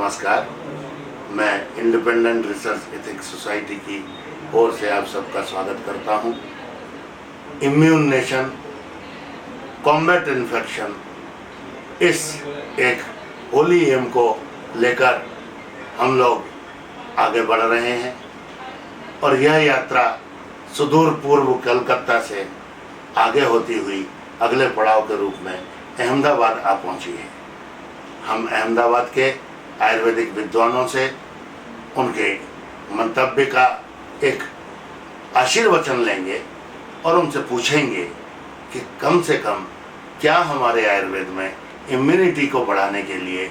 नमस्कार, मैं independent research ethics society की ओर से आप सबका स्वागत करता हूं। इम्यून नेशन कॉम्बैट इन्फेक्शन इस एक होली एम को लेकर हम लोग आगे बढ़ रहे हैं और यह यात्रा सुदूर पूर्व कलकत्ता से आगे होती हुई अगले पड़ाव के रूप में अहमदाबाद आ पहुंची है। हम अहमदाबाद के आयुर्वेदिक विद्वानों से उनके मंतव्य का एक आशीर्वचन लेंगे और उनसे पूछेंगे कि कम से कम क्या हमारे आयुर्वेद में इम्यूनिटी को बढ़ाने के लिए,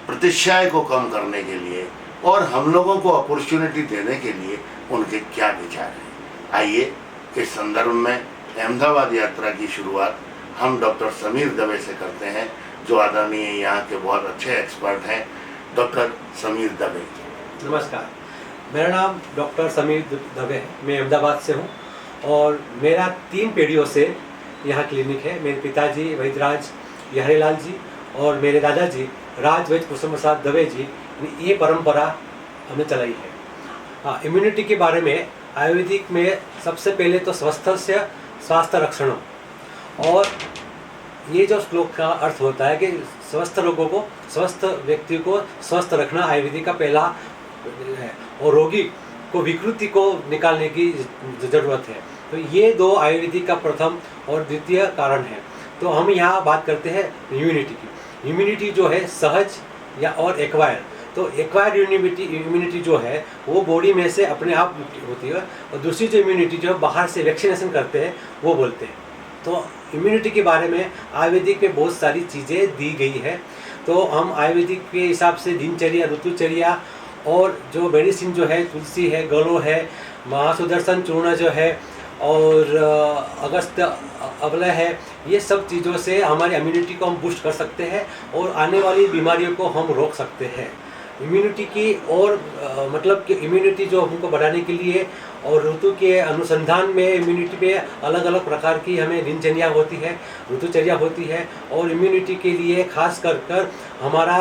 प्रतिशय को कम करने के लिए और हम लोगों को अपॉर्चुनिटी देने के लिए उनके क्या विचार हैं। आइए इस संदर्भ में अहमदाबाद यात्रा की शुरुआत हम डॉक्टर समीर दवे से करते हैं, जो आदरणीय यहाँ के बहुत अच्छे एक्सपर्ट हैं। डॉक्टर समीर दवे। नमस्कार, मेरा नाम डॉक्टर समीर दवे है। मैं अहमदाबाद से हूँ और मेरा 3 पीढ़ियों से यहाँ क्लिनिक है। मेरे पिताजी वैद्यराज हरिलाल जी और मेरे दादाजी राज वैद्य कुसुम प्रसाद दवे जी, ये परंपरा हमने चलाई है। हाँ, इम्यूनिटी के बारे में आयुर्वेदिक में सबसे पहले तो स्वस्थस्य स्वास्थ्य रक्षणों, और ये जो श्लोक का अर्थ होता है कि स्वस्थ लोगों को, स्वस्थ व्यक्ति को स्वस्थ रखना आयुर्वेदिक का पहला है और रोगी को विकृति को निकालने की ज़रूरत है। तो ये 2 आयुर्वेदिक का प्रथम और द्वितीय कारण है। तो हम यहाँ बात करते हैं इम्यूनिटी की। इम्यूनिटी जो है सहज या और एक्वायर, तो एक्वायर इम्यूनिटी जो है वो बॉडी में से अपने आप होती है, और दूसरी जो इम्यूनिटी जो है बाहर से वैक्सीनेशन करते हैं वो बोलते हैं। तो इम्यूनिटी के बारे में आयुर्वेदिक में बहुत सारी चीज़ें दी गई है। तो हम आयुर्वेदिक के हिसाब से दिनचर्या, ऋतुचर्या और जो मेडिसिन जो है, तुलसी है, गलो है, महासुदर्शन चूर्ण जो है और अगस्त अवलय है, ये सब चीज़ों से हमारी इम्यूनिटी को हम बूस्ट कर सकते हैं और आने वाली बीमारियों को हम रोक सकते हैं। इम्यूनिटी की और मतलब कि इम्यूनिटी जो हमको बढ़ाने के लिए और ऋतु के अनुसंधान में इम्यूनिटी पे अलग अलग प्रकार की हमें दिनचर्या होती है, ऋतुचर्या होती है। और इम्यूनिटी के लिए खास कर हमारा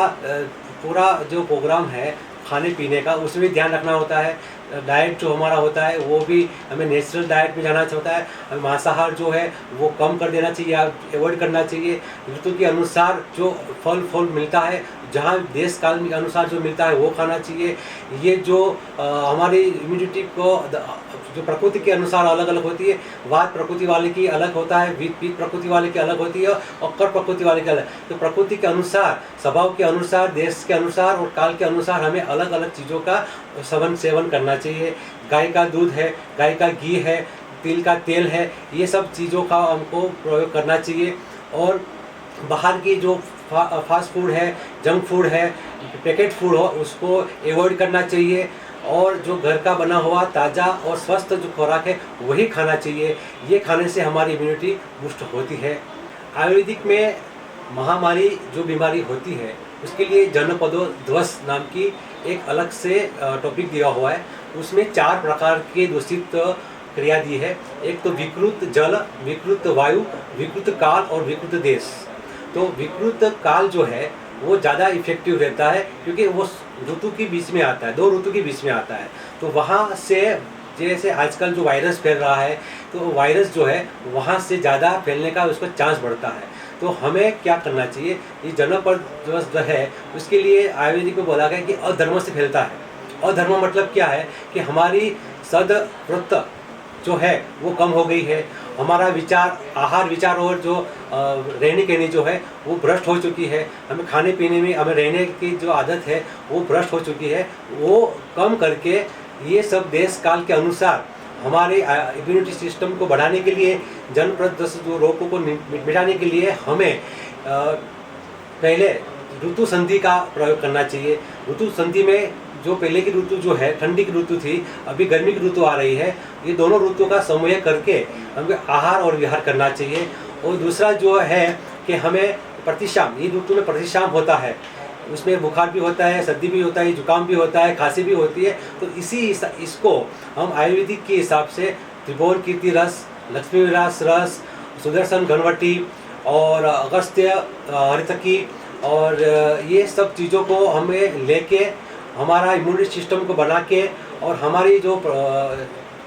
पूरा जो प्रोग्राम है खाने पीने का, उसमें ध्यान रखना होता है। डाइट जो हमारा होता है वो भी हमें नेचुरल डाइट में जाना होता है। हमें मांसाहार जो है वो कम कर देना चाहिए, अवॉइड करना चाहिए। ऋतु के अनुसार जो फल मिलता है, जहाँ देश काल के अनुसार जो मिलता है वो खाना चाहिए। ये जो हमारी इम्यूनिटी को जो प्रकृति के अनुसार अलग अलग होती है, वात प्रकृति वाले की अलग होता है, पित्त प्रकृति वाले की अलग होती है और कफ प्रकृति वाले की अलग। तो प्रकृति के अनुसार, स्वभाव के अनुसार, देश के अनुसार और काल के अनुसार हमें अलग अलग चीज़ों का सेवन करना चाहिए। गाय का दूध है, गाय का घी है, तिल का तेल है, ये सब चीज़ों का हमको प्रयोग करना चाहिए। और बाहर की जो फास्ट फूड है, जंक फूड है, पैकेट फूड हो, उसको अवॉइड करना चाहिए। और जो घर का बना हुआ ताज़ा और स्वस्थ जो खुराक है वही खाना चाहिए। ये खाने से हमारी इम्यूनिटी बूस्ट होती है। आयुर्वेदिक में महामारी जो बीमारी होती है उसके लिए जनपदो ध्वस नाम की एक अलग से टॉपिक दिया हुआ है। उसमें 4 प्रकार के दूषित क्रिया दी है। एक तो विकृत जल, विकृत वायु, विकृत काल और विकृत देश। तो विकृत काल जो है वो ज़्यादा इफेक्टिव रहता है क्योंकि वो ऋतु के बीच में आता है, 2 ऋतु के बीच में आता है। तो वहाँ से जैसे आजकल जो वायरस फैल रहा है, तो वायरस जो है वहाँ से ज़्यादा फैलने का उसका चांस बढ़ता है। तो हमें क्या करना चाहिए, ये जनपद जो है उसके लिए आयुर्वेदिक में बोला गया कि अधर्म से फैलता है। अधर्म मतलब क्या है कि हमारी सद्वृत्त जो है वो कम हो गई है। हमारा विचार, आहार विचार और जो रहने कहने जो है वो भ्रष्ट हो चुकी है। हमें खाने पीने में, हमें रहने की जो आदत है वो भ्रष्ट हो चुकी है। वो कम करके ये सब काल के अनुसार हमारे इम्यूनिटी सिस्टम को बढ़ाने के लिए, जनप्रदत्त जो रोगों को मिटाने के लिए हमें पहले ऋतु संधि का प्रयोग करना चाहिए। ऋतु संधि में जो पहले की ऋतु जो है ठंडी की ऋतु थी, अभी गर्मी की ऋतु आ रही है, ये दोनों ऋतु का समन्वय करके हमें आहार और विहार करना चाहिए। और दूसरा जो है कि हमें प्रतिशाम, ये ऋतु में प्रतिशाम होता है, उसमें बुखार भी होता है, सर्दी भी होता है, जुकाम भी होता है, खांसी भी होती है। तो इसको हम आयुर्वेदिक के हिसाब से त्रिभुवन कीर्ति रस, लक्ष्मी विलास रस, सुदर्शन घनवटी और अगस्त्य हरितकी और ये सब चीज़ों को हमें लेके हमारा इम्यूनिटी सिस्टम को बना के और हमारी जो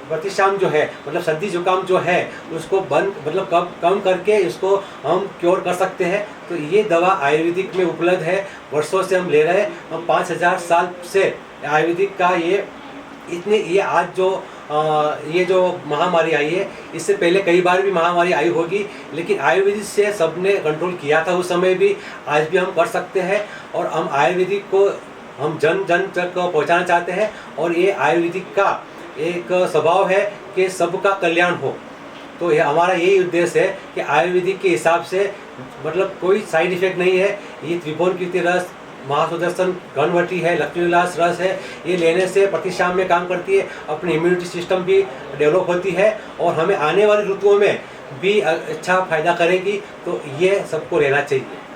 प्रतिशाम जो है मतलब सर्दी जुकाम जो है उसको बंद मतलब कम करके इसको हम क्योर कर सकते हैं। तो ये दवा आयुर्वेदिक में उपलब्ध है, वर्षों से हम ले रहे हैं। हम 5000 साल से आयुर्वेदिक का ये आज जो ये जो महामारी आई है, इससे पहले कई बार भी महामारी आई होगी, लेकिन आयुर्वेदिक से सबने कंट्रोल किया था उस समय भी, आज भी हम कर सकते हैं। और हम आयुर्वेदिक को हम जन जन तक पहुंचाना चाहते हैं। और ये आयुर्वेदिक का एक स्वभाव है कि सबका कल्याण हो। तो ये हमारा यही उद्देश्य है कि आयुर्वेदिक के हिसाब से मतलब कोई साइड इफेक्ट नहीं है। ये त्रिभुवन कीर्ति रस, महासुदर्शन घनवटी है, लक्ष्मी विलास रस है, ये लेने से प्रतिशाम में काम करती है, अपनी इम्यूनिटी सिस्टम भी डेवलप होती है और हमें आने वाली ऋतुओं में भी अच्छा फायदा करेगी। तो ये सबको लेना चाहिए।